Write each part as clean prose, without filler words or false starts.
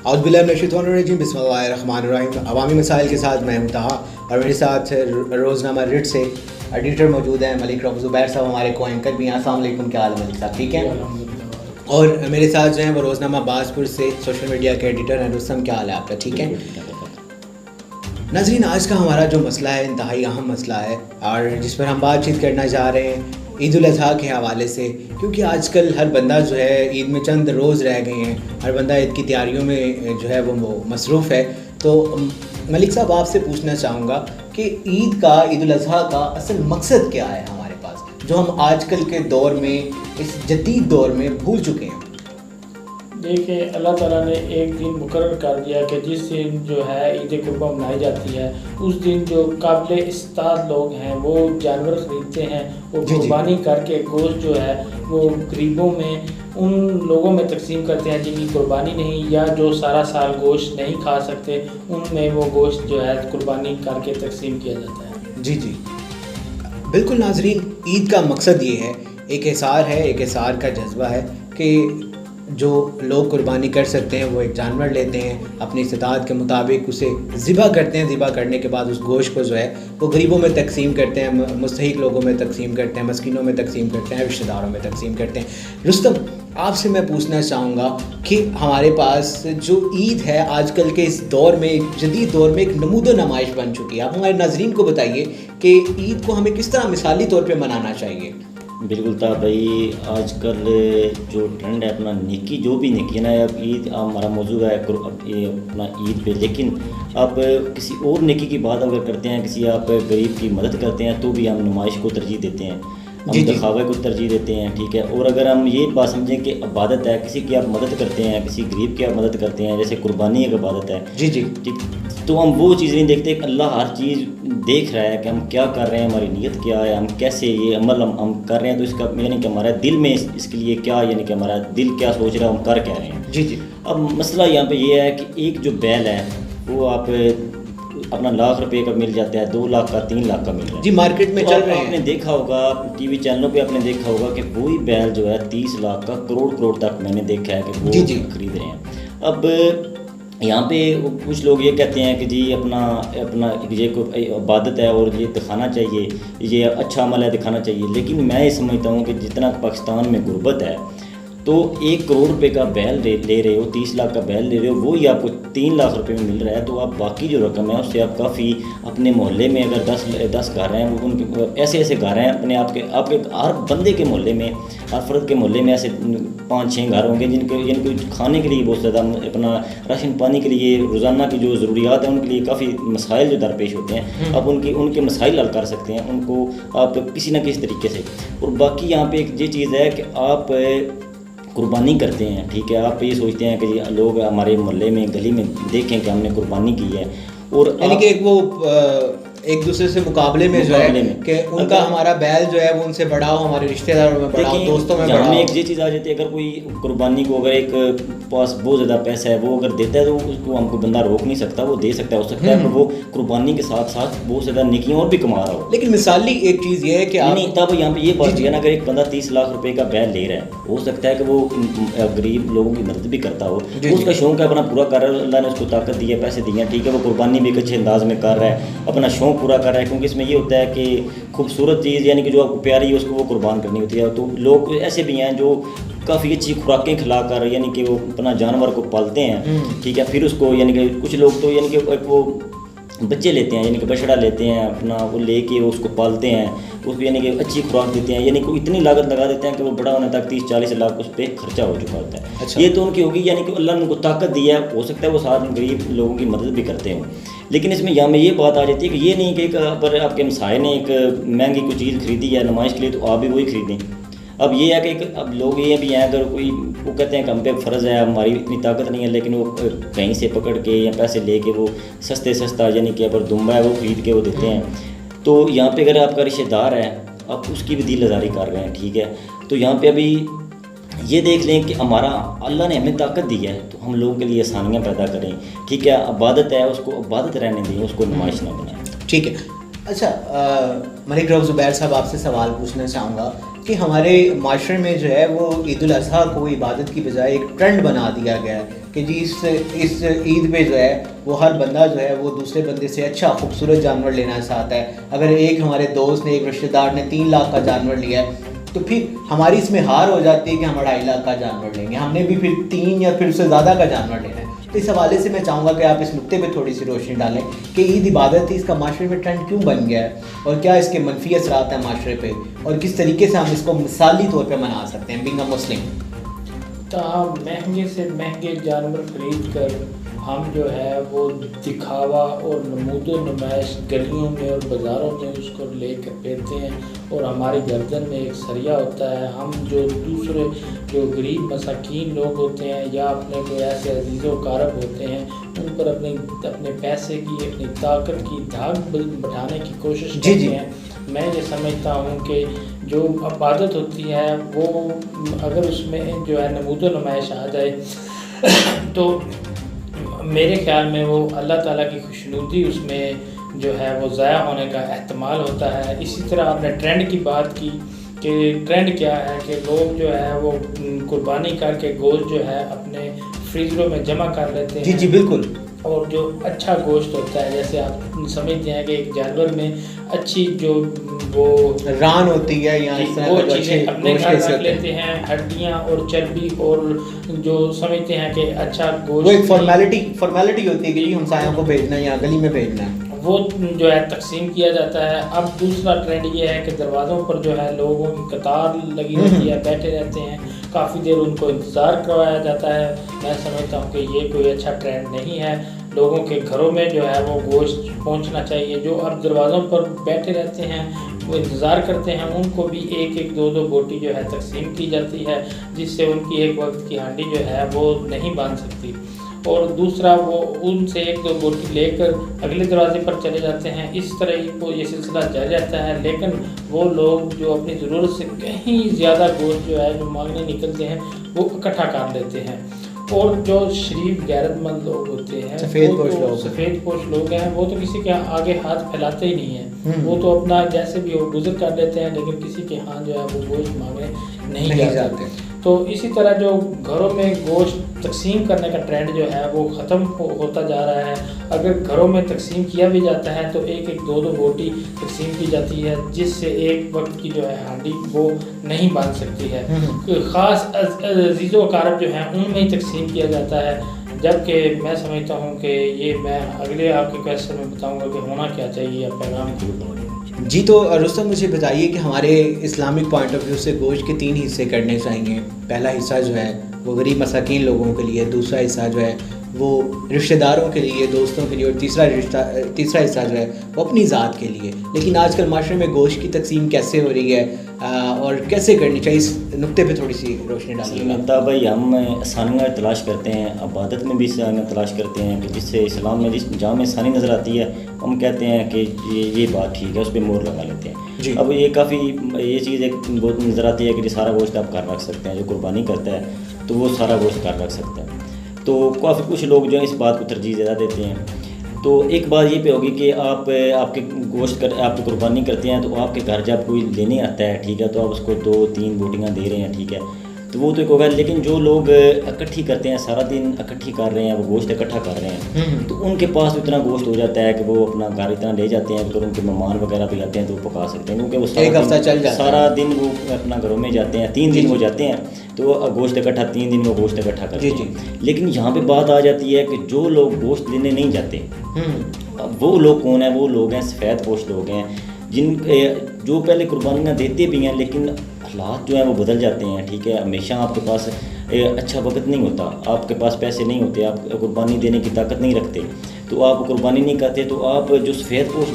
اعوذ باللہ من الشیطان الرجیم، بسم اللہ الرحمن الرحیم۔ عوامی مسائل کے ساتھ میں ہوں طہا، اور میرے ساتھ روزنامہ ریڈ سے ایڈیٹر موجود ہیں ملک رؤف زبیر صاحب، ہمارے کو اینکر بھی ہیں۔ السلام علیکم، کیا حال ہے ملک صاحب؟ ٹھیک ہے۔ اور میرے ساتھ جو ہیں وہ روزنامہ بازپور سے سوشل میڈیا کے ایڈیٹر ہیں رستم، کیا حال ہے آپ کا؟ ٹھیک ہے ناظرین، آج کا ہمارا جو مسئلہ ہے انتہائی اہم مسئلہ ہے، اور جس پر ہم بات چیت کرنا چاہ رہے ہیں عید الاضحیٰ کے حوالے سے، کیونکہ آج کل ہر بندہ جو ہے عید میں چند روز رہ گئے ہیں، ہر بندہ عید کی تیاریوں میں جو ہے وہ مصروف ہے۔ تو ملک صاحب آپ سے پوچھنا چاہوں گا کہ عید الاضحیٰ کا اصل مقصد کیا ہے ہمارے پاس، جو ہم آج کل کے دور میں، اس جدید دور میں بھول چکے ہیں؟ دیکھیں، اللہ تعالیٰ نے ایک دن مقرر کر دیا کہ جس دن جو ہے عید قربہ منائی جاتی ہے، اس دن جو قابل استطاعت لوگ ہیں وہ جانور خریدتے ہیں، وہ قربانی کر کے گوشت جو ہے وہ غریبوں میں، ان لوگوں میں تقسیم کرتے ہیں جن کی قربانی نہیں، یا جو سارا سال گوشت نہیں کھا سکتے، ان میں وہ گوشت جو ہے قربانی کر کے تقسیم کیا جاتا ہے۔ جی بالکل ناظرین، عید کا مقصد یہ ہے، ایک احسار ہے، ایک احسار کا جذبہ ہے کہ جو لوگ قربانی کر سکتے ہیں وہ ایک جانور لیتے ہیں، اپنی استطاعت کے مطابق اسے ذبح کرتے ہیں، ذبح کرنے کے بعد اس گوشت کو جو ہے وہ غریبوں میں تقسیم کرتے ہیں، مستحق لوگوں میں تقسیم کرتے ہیں، مسکینوں میں تقسیم کرتے ہیں، رشتہ داروں میں تقسیم کرتے ہیں۔ رستم، آپ سے میں پوچھنا چاہوں گا کہ ہمارے پاس جو عید ہے آج کل کے اس دور میں، جدید دور میں، ایک نمود و نمائش بن چکی ہے۔ آپ ہمارے ناظرین کو بتائیے کہ عید کو ہمیں کس طرح مثالی طور پہ منانا چاہیے؟ بالکل تھا بھائی، آج کل جو ٹرینڈ ہے اپنا نیکی، جو بھی نیکی ہے نا، اب عید ہمارا موضوع ہے اپنا عید پہ، لیکن آپ کسی اور نیکی کی بات اگر کرتے ہیں، کسی آپ غریب کی مدد کرتے ہیں تو بھی ہم نمائش کو ترجیح دیتے ہیں، ہم دکھاوے کو ترجیح دیتے ہیں، ٹھیک ہے۔ اور اگر ہم یہ بات سمجھیں کہ عبادت ہے، کسی کی آپ مدد کرتے ہیں، کسی غریب کی آپ مدد کرتے ہیں، جیسے قربانی ایک عبادت ہے، ٹھیک، تو ہم وہ چیز نہیں دیکھتے کہ اللہ ہر چیز دیکھ رہا ہے کہ ہم کیا کر رہے ہیں، ہماری نیت کیا ہے، ہم کیسے یہ عمل ہم کر رہے ہیں، تو اس کا یعنی کہ ہمارا دل میں اس کے لیے کیا، یعنی کہ ہمارا دل کیا سوچ رہا ہے، ہم کر کیا رہے ہیں۔ اب مسئلہ یہاں پہ یہ ہے کہ ایک جو بیل ہے وہ آپ اپنا 1,00,000 روپے کا مل جاتا ہے، 2 لاکھ کا، 3 لاکھ کا مل رہا ہے، مارکیٹ میں چل رہے ہیں۔ آپ نے دیکھا ہوگا ٹی وی چینلوں پہ، آپ نے دیکھا ہوگا کہ وہی بیل جو ہے 30 لاکھ کا، کروڑ تک میں نے دیکھا ہے کہ وہ خرید رہے ہیں۔ اب یہاں پہ کچھ لوگ یہ کہتے ہیں کہ جی اپنا یہ کوئی عبادت ہے اور یہ دکھانا چاہیے، یہ اچھا عمل ہے، دکھانا چاہیے، لیکن میں یہ سمجھتا ہوں کہ جتنا پاکستان میں غربت ہے، تو 1 کروڑ روپے کا بیل لے رہے ہو، 30 لاکھ کا بیل لے رہے ہو، وہی آپ کو 3 لاکھ روپے میں مل رہا ہے، تو آپ باقی جو رقم ہے اس سے آپ کافی اپنے محلے میں اگر 10 گھر ہیں، ان کے ایسے گھر ہیں اپنے آپ کے ہر بندے کے محلے میں، ہر فرد کے محلے میں ایسے 5-6 گھر ہوں گے جن کو کھانے کے لیے بہت زیادہ، اپنا راشن پانی کے لیے، روزانہ کی جو ضروریات ہیں ان کے لیے کافی مسائل جو درپیش ہوتے ہیں، آپ ان کے مسائل حل کر سکتے ہیں ان کو آپ کسی نہ کسی طریقے سے۔ اور باقی یہاں پہ ایک یہ چیز ہے کہ آپ قربانی کرتے ہیں، ٹھیک ہے، آپ یہ سوچتے ہیں کہ لوگ ہمارے محلے میں، گلی میں دیکھیں کہ ہم نے قربانی کی ہے، اور یعنی کہ ایک دوسرے سے مقابلے میں جو ہے کہ ان کا ہمارا بیل جو ہے وہ ان سے بڑا ہو، ہمارے رشتہ داروں میں بڑا ہو، دوستوں میں بڑا ہو۔ ایک یہ چیز آ جاتی ہے، اگر کوئی قربانی کو اگر ایک پاس بہت زیادہ پیسہ ہے وہ اگر دیتا ہے تو اس کو ہم کو بندہ روک نہیں سکتا، وہ دے سکتا ہے، ہو سکتا ہے کہ وہ قربانی کے ساتھ ساتھ بہت زیادہ نیکیاں اور بھی کما رہا ہو۔ لیکن مثالی ایک چیز یہ ہے کہ نہیں، تب یہاں پہ یہ بات ہے نا، اگر ایک بندہ 30 لاکھ روپے کا بیل لے رہا ہے، ہو سکتا ہے کہ وہ غریب لوگوں کی مدد بھی کرتا ہو، اس کا شوق ہے اپنا پورا کر رہا ہے، اللہ نے اس کو طاقت دی ہے، پیسے دیے ہیں، ٹھیک ہے، وہ قربانی بھی ایک اچھے انداز میں کر رہا ہے، اپنا شوق پورا کر رہا ہے، کیونکہ اس میں یہ ہوتا ہے کہ خوبصورت چیز یعنی کہ جو آپ کو پیاری ہے اس کو وہ قربان کرنی ہوتی ہے۔ تو لوگ ایسے بھی ہیں جو کافی اچھی خوراکیں کھلا کر یعنی کہ وہ اپنا جانور کو پالتے ہیں، ٹھیک ہے، پھر اس کو یعنی کہ کچھ لوگ تو یعنی کہ وہ بچے لیتے ہیں، یعنی کہ بچڑا لیتے ہیں اپنا، وہ لے کے اس کو پالتے ہیں، اس کو یعنی کہ اچھی خوراک دیتے ہیں، یعنی کہ اتنی لاگت لگا دیتے ہیں کہ وہ بڑا ہونے تک 30-40 لاکھ اس پہ خرچہ ہو چکا ہوتا ہے۔ یہ تو ان کی ہوگی، یعنی کہ اللہ نے ان کو طاقت دی ہے، ہو سکتا ہے وہ ساتھ غریب لوگوں کی مدد بھی کرتے ہوں، لیکن اس میں یہاں میں یہ بات آ جاتی ہے کہ یہ نہیں کہ اگر آپ کے ہمسائے نے ایک مہنگی کوئی چیز خریدی ہے نمائش کے لیے تو آپ بھی وہی خریدیں۔ اب یہ ہے کہ اب لوگ یہ بھی ہیں، اگر کوئی وہ کہتے ہیں کہ ہم پہ فرض ہے، ہماری اتنی طاقت نہیں ہے، لیکن وہ کہیں سے پکڑ کے یا پیسے لے کے وہ سستا یعنی کہ اگر دمبا ہے وہ خرید کے وہ دیتے ہیں، تو یہاں پہ اگر آپ کا رشتہ دار ہے آپ اس کی بھی دل آزاری کر رہے ہیں، ٹھیک ہے، تو یہاں پہ ابھی یہ دیکھ لیں کہ ہمارا اللہ نے ہمیں طاقت دی ہے تو ہم لوگوں کے لیے آسانیاں پیدا کریں، ٹھیک ہے، عبادت ہے اس کو عبادت رہنے دیں، اس کو نمائش نہ بنائیں، ٹھیک ہے۔ اچھا ملک رؤف زبیر صاحب، آپ سے سوال پوچھنا چاہوں گا کہ ہمارے معاشرے میں جو ہے وہ عید الاضحیٰ کو عبادت کی بجائے ایک ٹرینڈ بنا دیا گیا ہے کہ جی اس عید پہ جو ہے وہ ہر بندہ جو ہے وہ دوسرے بندے سے اچھا خوبصورت جانور لینا چاہتا ہے. اگر ایک ہمارے دوست نے ایک رشتہ دار نے 3 لاکھ کا جانور لیا ہے تو پھر ہماری اس میں ہار ہو جاتی ہے کہ ہم 2.5 لاکھ کا جانور لیں گے, ہم نے بھی پھر 3 یا پھر اس سے زیادہ کا جانور لینا ہے. تو اس حوالے سے میں چاہوں گا کہ آپ اس نقطے پہ تھوڑی سی روشنی ڈالیں کہ عید عبادت ہے, اس کا معاشرے میں ٹرینڈ کیوں بن گیا ہے اور کیا اس کے منفی اثرات ہیں معاشرے پہ, اور کس طریقے سے ہم اس کو مثالی طور پہ منا سکتے ہیں بینگ اے مسلم. تاہم مہنگے سے مہنگے جانور خرید کر ہم جو ہے وہ دکھاوا اور نمود و نمائش گلیوں میں اور بازاروں میں اس کو لے کر پھرتے ہیں, اور ہماری گردن میں ایک سریا ہوتا ہے. ہم جو دوسرے جو غریب مساکین لوگ ہوتے ہیں یا اپنے کوئی ایسے عزیز و اقارب ہوتے ہیں ان پر اپنے پیسے کی اپنی طاقت کی دھاگ بٹھانے کی کوشش کرتے ہیں. میں یہ سمجھتا ہوں کہ جو عبادت ہوتی ہے وہ اگر اس میں جو ہے نمود و نمائش آ جائے تو میرے خیال میں وہ اللہ تعالیٰ کی خوشنودی اس میں جو ہے وہ ضائع ہونے کا احتمال ہوتا ہے. اسی طرح آپ نے ٹرینڈ کی بات کی کہ ٹرینڈ کیا ہے کہ لوگ جو ہے وہ قربانی کر کے گوشت جو ہے اپنے فریزروں میں جمع کر لیتے ہیں. جی جی بالکل. اور جو اچھا گوشت ہوتا ہے جیسے آپ سمجھتے ہیں کہ ایک جانور میں اچھی جو وہ ران ہوتی ہے یا اس طرح وہ جو چیزیں اچھے اپنے گوشت گھر سے رکھ ہوتے ہیں, لیتے ہیں, ہڈیاں اور چربی, اور جو سمجھتے ہیں کہ اچھا گوشت وہ ایک فارمیلٹی ہوتی ہے کہ جی ہمسایوں کو بھیجنا ہے یا گلی میں بھیجنا ہے, وہ جو ہے تقسیم کیا جاتا ہے. اب دوسرا ٹرینڈ یہ ہے کہ دروازوں پر جو ہے لوگوں کی قطار لگی ہوتی ہے, بیٹھے رہتے ہیں, کافی دیر ان کو انتظار کروایا جاتا ہے. میں سمجھتا ہوں کہ یہ کوئی اچھا ٹرینڈ نہیں ہے. لوگوں کے گھروں میں جو ہے وہ گوشت پہنچنا چاہیے. جو اب دروازوں پر بیٹھے رہتے ہیں وہ انتظار کرتے ہیں ان کو بھی 1-1 2-2 بوٹی جو ہے تقسیم کی جاتی ہے, جس سے ان کی ایک وقت کی ہانڈی جو ہے وہ نہیں باندھ سکتی. اور دوسرا وہ ان سے 1-2 بوٹی لے کر اگلے دروازے پر چلے جاتے ہیں. اس طرح یہ سلسلہ جاری رہتا ہے. لیکن وہ لوگ جو اپنی ضرورت سے کہیں زیادہ گوشت جو ہے جو مانگنے نکلتے ہیں وہ اکٹھا کر لیتے ہیں. اور جو شریف غیرت مند لوگ ہوتے ہیں سفید پوش لوگ ہیں وہ تو کسی کے آگے ہاتھ پھیلاتے ہی نہیں ہیں. وہ تو اپنا جیسے بھی وہ گزر کر لیتے ہیں لیکن کسی کے ہاں جو ہے وہ گوشت مانگنے نہیں جاتے. تو اسی طرح جو گھروں میں گوشت تقسیم کرنے کا ٹرینڈ جو ہے وہ ختم ہوتا جا رہا ہے. اگر گھروں میں تقسیم کیا بھی جاتا ہے تو 1-1 2-2 بوٹی تقسیم کی جاتی ہے, جس سے ایک وقت کی جو ہے ہانڈی وہ نہیں باندھ سکتی ہے. خاص عزیز و اقارب جو ہیں ان میں ہی تقسیم کیا جاتا ہے. جبکہ میں سمجھتا ہوں کہ یہ میں اگلے آپ کے کویسچن میں بتاؤں گا کہ ہونا کیا چاہیے پیغام کی. جی تو رستم مجھے بتائیے کہ ہمارے اسلامک پوائنٹ آف ویو سے گوشت کے 3 حصے کرنے چاہیے. پہلا حصہ جو ہے وہ غریب مساکین لوگوں کے لیے, دوسرا حصہ جو ہے وہ رشتہ داروں کے لیے, دوستوں کے لیے, اور تیسرا حصہ جو ہے وہ اپنی ذات کے لیے. لیکن آج کل معاشرے میں گوشت کی تقسیم کیسے ہو رہی ہے اور کیسے کرنی چاہیے, اس نقطے پہ تھوڑی سی روشنی ڈالیے گا. ممتا بھائی, ہم آسانیاں تلاش کرتے ہیں, عبادت میں بھی آسانیاں تلاش کرتے ہیں کہ جس سے اسلام میں جس جہاں میں آسانی نظر آتی ہے ہم کہتے ہیں کہ یہ بات ٹھیک ہے, اس پہ مور لگا لیتے ہیں. جی. اب یہ کافی یہ چیز ایک بہت نظر آتی ہے کہ سارا گوشت آپ گھر رکھ سکتے ہیں. جو قربانی کرتا ہے تو وہ سارا گوشت گھر رکھ سکتا ہے. تو کافی کچھ لوگ جو ہیں اس بات کو ترجیح زیادہ دیتے ہیں. تو ایک بات یہ پہ ہوگی کہ آپ کے گوشت آپ کی قربانی کرتے ہیں تو آپ کے گھر جب کوئی لینے آتا ہے, ٹھیک ہے, تو آپ اس کو 2-3 بوٹیاں دے رہے ہیں, ٹھیک ہے, تو وہ تو ایک ہوگا. لیکن جو لوگ اکٹھی کرتے ہیں, سارا دن اکٹھی کر رہے ہیں, وہ گوشت اکٹھا کر رہے ہیں, تو ان کے پاس اتنا گوشت ہو جاتا ہے کہ وہ اپنا گھر اتنا لے جاتے ہیں. اگر ان کے مہمان وغیرہ بھی آتے ہیں تو وہ پکا سکتے ہیں, کیونکہ وہ ایک ہفتہ چل جاتا ہے. سارا دن وہ اپنا گھروں میں جاتے ہیں, 3 دن ہو جاتے ہیں, تو گوشت اکٹھا 3 دن وہ گوشت اکٹھا کرتے ہیں. لیکن یہاں پہ بات آ جاتی ہے کہ جو لوگ گوشت لینے نہیں جاتے وہ لوگ کون ہیں؟ وہ لوگ ہیں سفید پوش لوگ ہیں جو پہلے قربانیاں دیتے بھی ہیں لیکن حالات جو ہیں وہ بدل جاتے ہیں. ٹھیک ہے, ہمیشہ آپ کے پاس اچھا وقت نہیں ہوتا, آپ کے پاس پیسے نہیں ہوتے, آپ قربانی دینے کی طاقت نہیں رکھتے, تو آپ قربانی نہیں کرتے. تو آپ جو سفید پوش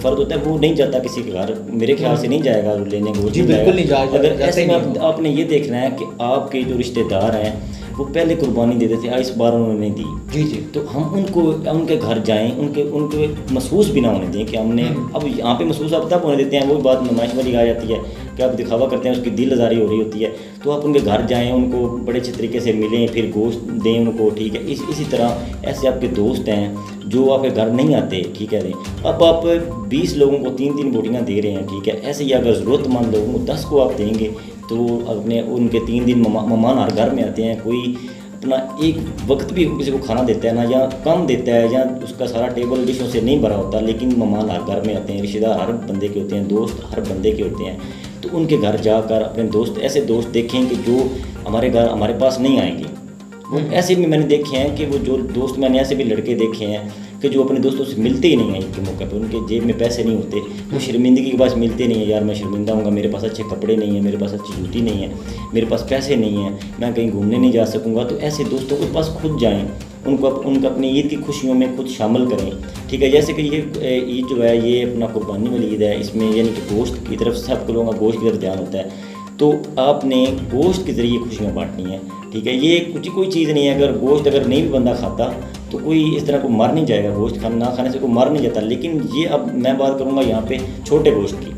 فرد ہوتا ہے وہ نہیں جاتا کسی کے گھر, میرے خیال سے نہیں جائے گا لینے کو. جی بالکل نہیں جائے گا. اگر ایسے میں آپ نے یہ دیکھنا ہے کہ آپ کے جو رشتہ دار ہیں وہ پہلے قربانی دیتے تھے, اس بار انہوں نے دی. جی جی. تو ہم ان کے گھر جائیں, ان کے محسوس بھی نہ ہونے دیں کہ ہم نے. اب یہاں پہ محسوس آپ تب ہونے دیتے ہیں, وہی بات نمائش والی آ جاتی ہے کہ آپ دکھاوا کرتے ہیں, اس کی دل آزاری ہو رہی ہوتی ہے. تو آپ ان کے گھر جائیں, ان کو بڑے اچھے طریقے سے ملیں, پھر گوشت دیں ان کو. ٹھیک ہے, اسی طرح ایسے آپ کے دوست ہیں جو آپ کے گھر نہیں آتے, ٹھیک ہے, اب آپ 20 لوگوں کو 3 بوٹیاں دے رہے ہیں. ٹھیک ہے, ایسے ہی اگر ضرورت مند لوگوں کو 10 کو آپ دیں گے تو اپنے ان کے 3 دن مہمان ہر گھر میں آتے ہیں. کوئی اپنا ایک وقت بھی کسی کو کھانا دیتا ہے نا یا کم دیتا ہے یا اس کا سارا ٹیبل ڈشوں سے نہیں بھرا ہوتا، لیکن مہمان ہر گھر میں آتے ہیں، رشتہ دار ہر بندے کے ہوتے ہیں، دوست ہر بندے کے ہوتے ہیں، تو ان کے گھر جا کر اپنے دوست ایسے دوست دیکھیں کہ جو ہمارے گھر ہمارے پاس نہیں آئیں گے. وہ ایسے بھی میں نے دیکھے ہیں کہ وہ جو دوست میں نے ایسے بھی لڑکے دیکھے ہیں کہ جو اپنے دوستوں سے ملتے ہی نہیں ہیں عید کے موقع پہ، ان کے جیب میں پیسے نہیں ہوتے، وہ شرمندگی کے پاس ملتے نہیں ہیں، یار میں شرمندہ ہوں گا، میرے پاس اچھے کپڑے نہیں ہیں، میرے پاس اچھی جوتی نہیں ہے، میرے پاس پیسے نہیں ہیں، میں کہیں گھومنے نہیں جا سکوں گا. تو ایسے دوستوں کے پاس خود جائیں، ان کو اپنی عید کی خوشیوں میں خود شامل کریں. ٹھیک ہے، جیسے کہ یہ عید جو ہے یہ اپنا قربانی والی عید ہے، اس میں یعنی کہ گوشت کی طرف سب کو لوگوں کا گوشت کی طرف دھیان ہوتا ہے، تو آپ نے گوشت کے ذریعے خوشیاں بانٹنی ہیں. ٹھیک ہے، یہ کوئی چیز نہیں ہے، اگر گوشت اگر نہیں بھی بندہ کھاتا تو کوئی اس طرح کو مر نہیں جائے گا، گوشت نہ کھانے سے کوئی مر نہیں جاتا. لیکن یہ اب میں بات کروں گا یہاں پہ چھوٹے گوشت کی.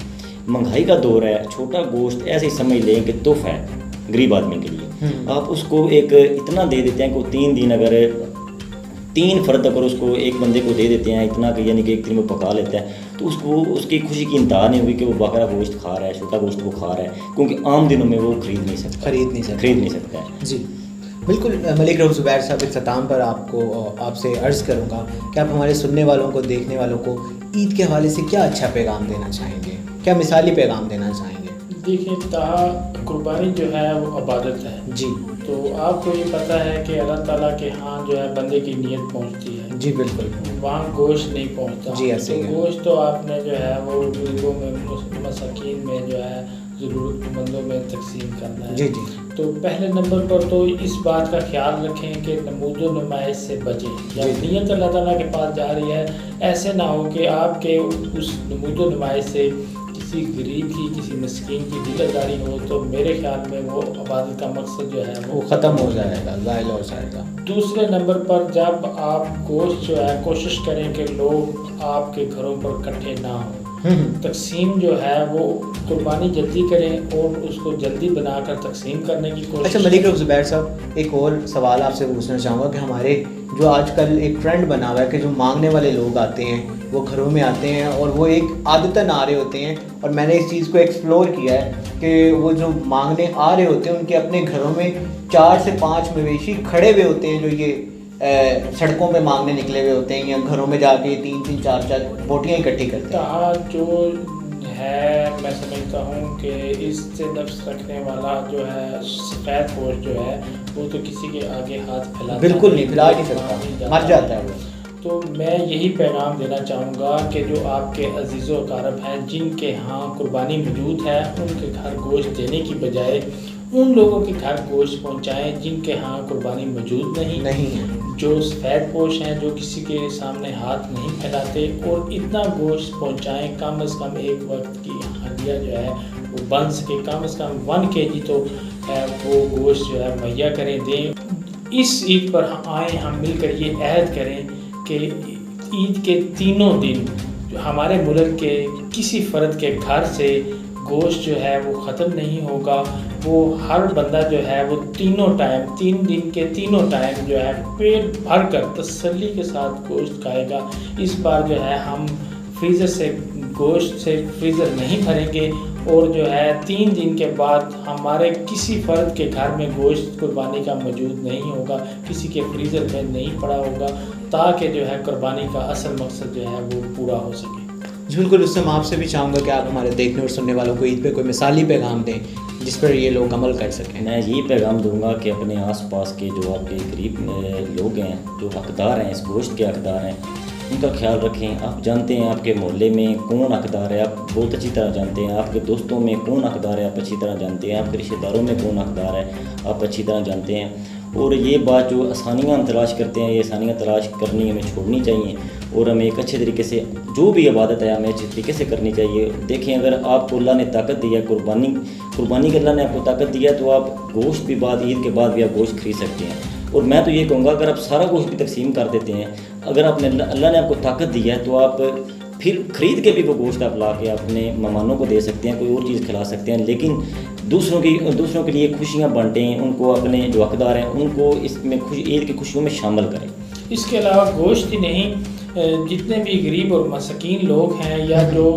مہنگائی کا دور ہے، چھوٹا گوشت ایسے ہی سمجھ لیں کہ تحفہ ہے غریب آدمی کے لیے. آپ اس کو ایک اتنا دے دیتے ہیں کہ 3 دن اگر 3 فرد اگر اس کو ایک بندے کو دے دیتے ہیں اتنا کہ یعنی کہ ایک دن وہ پکا لیتا ہے، تو اس کی خوشی کی انتہا نہیں ہوگی کہ وہ بکرا گوشت کھا رہا ہے، چھوٹا گوشت وہ کھا رہا ہے، کیونکہ عام دنوں میں وہ خرید نہیں سکتا ہے. جی بالکل. ملک رؤوف زبیر صاحب، اختتام پر آپ سے عرض کروں گا کہ آپ ہمارے سننے والوں کو، دیکھنے والوں کو عید کے حوالے سے کیا اچھا پیغام دینا چاہیں گے، کیا مثالی پیغام دینا چاہیں گے؟ دیکھیں، قربانی جو ہے وہ عبادت ہے. جی. تو آپ کو یہ پتہ ہے کہ اللہ تعالیٰ کے ہاں جو ہے بندے کی نیت پہنچتی ہے. جی بالکل. وہاں گوشت نہیں پہنچتا. جی ایسے تو گوشت تو آپ نے جو ہے وہ غریبوں میں، مساکین میں جو ہے ضرورت مندوں میں تقسیم کرنا ہے. جی جی. تو پہلے نمبر پر تو اس بات کا خیال رکھیں کہ نمود و نمائش سے بچیں. جب نیت اللہ تعالیٰ کے پاس جا رہی ہے، ایسے نہ ہو کہ آپ کے اس نمود و نمائش سے کسی غریب کی، کسی مسکین کی دل آزاری ہو، تو میرے خیال میں وہ عبادت کا مقصد جو ہے وہ ختم ہو جائے گا، ظاہر ہو جائے گا. دوسرے نمبر پر جب آپ گوشت جو ہے کوشش کریں کہ لوگ آپ کے گھروں پر اکٹھے نہ ہوں. تقسیم جو ہے وہ قربانی جلدی کریں اور اس کو جلدی بنا کر تقسیم کرنے کی کوشش. اچھا ملک رؤوف زبیر صاحب، ایک اور سوال آپ سے پوچھنا چاہوں گا کہ ہمارے جو آج کل ایک ٹرینڈ بنا ہوا ہے کہ جو مانگنے والے لوگ آتے ہیں وہ گھروں میں آتے ہیں اور وہ ایک عادتاً آ رہے ہوتے ہیں، اور میں نے اس چیز کو ایکسپلور کیا ہے کہ وہ جو مانگنے آ رہے ہوتے ہیں ان کے اپنے گھروں میں 4 سے 5 مویشی کھڑے ہوئے ہوتے ہیں جو یہ سڑکوں پہ مانگنے نکلے ہوئے ہوتے ہیں، یا گھروں میں جا کے 3-3 4-4 بوٹیاں اکٹھی کرتے ہیں. جو ہے میں سمجھتا ہوں کہ اس سے نفس رکھنے والا جو ہے سفید پوش جو ہے وہ تو کسی کے آگے ہاتھ پھیلاتا بالکل نہیں، پھیلا نہیں سکتا، مر جاتا ہے وہ. تو میں یہی پیغام دینا چاہوں گا کہ جو آپ کے عزیز و اقارب ہیں جن کے ہاں قربانی موجود ہے، ان کے گھر گوشت دینے کی بجائے ان لوگوں کے گھر گوشت پہنچائیں جن کے ہاں قربانی موجود نہیں ہے، جو سفید پوش ہیں، جو کسی کے سامنے ہاتھ نہیں پھیلاتے، اور اتنا گوشت پہنچائیں کم از کم ایک وقت کی ہڈیاں جو ہے وہ بن سکے، کم از کم 1 kg تو وہ گوشت جو ہے مہیا کریں دیں. اس عید پر آئیں ہم مل کر یہ عہد کریں کہ عید کے 3 دن جو ہمارے ملک کے کسی فرد کے گھر سے گوشت جو ہے وہ ختم نہیں ہوگا. وہ ہر بندہ جو ہے وہ 3 دن کے 3 ٹائم جو ہے پیٹ بھر کر تسلی کے ساتھ گوشت کھائے گا. اس بار جو ہے ہم گوشت سے فریزر نہیں بھریں گے، اور جو ہے 3 دن کے بعد ہمارے کسی فرد کے گھر میں گوشت قربانی کا موجود نہیں ہوگا، کسی کے فریزر میں نہیں پڑا ہوگا، تاکہ جو ہے قربانی کا اصل مقصد جو ہے وہ پورا ہو سکے. بالکل. اس سے میں آپ سے بھی چاہوں گا کہ آپ ہمارے دیکھنے اور سننے والوں کو عید پہ کوئی مثالی پیغام دیں جس پر یہ لوگ عمل کر سکیں. میں یہی پیغام دوں گا کہ اپنے آس پاس کے جو آپ کے قریب لوگ ہیں، جو حقدار ہیں، اس گوشت کے حقدار ہیں، ان کا خیال رکھیں. آپ جانتے ہیں آپ کے محلے میں کون حقدار ہے، آپ بہت اچھی طرح جانتے ہیں. آپ کے دوستوں میں کون حقدار ہے، آپ اچھی طرح جانتے ہیں. آپ کے رشتہ داروں میں کون حقدار ہے، آپ اچھی طرح جانتے ہیں. اور یہ بات جو آسانیاں ہم تلاش کرتے ہیں، یہ آسانیاں تلاش کرنی ہمیں چھوڑنی چاہیے، اور ہمیں ایک اچھے طریقے سے جو بھی عبادت ہے ہمیں اچھے طریقے سے کرنی چاہیے. دیکھیں، اگر آپ کو اللہ نے طاقت دی ہے، قربانی کے اللہ نے آپ کو طاقت دی ہے، تو آپ گوشت بھی بعد عید کے بعد بھی آپ گوشت خرید سکتے ہیں. اور میں تو یہ کہوں گا اگر آپ سارا گوشت بھی تقسیم کر دیتے ہیں، اگر آپ نے اللہ نے آپ کو طاقت دی ہے، تو آپ پھر خرید کے بھی وہ گوشت آپ لا کے اپنے مہمانوں کو دے سکتے ہیں، کوئی اور چیز کھلا سکتے ہیں. لیکن دوسروں کے لیے خوشیاں بانٹیں، ان کو اپنے جو حقدار ہیں ان کو اس میں عید کی خوشیوں میں شامل کریں. اس کے علاوہ گوشت ہی نہیں، جتنے بھی غریب اور مسکین لوگ ہیں یا جو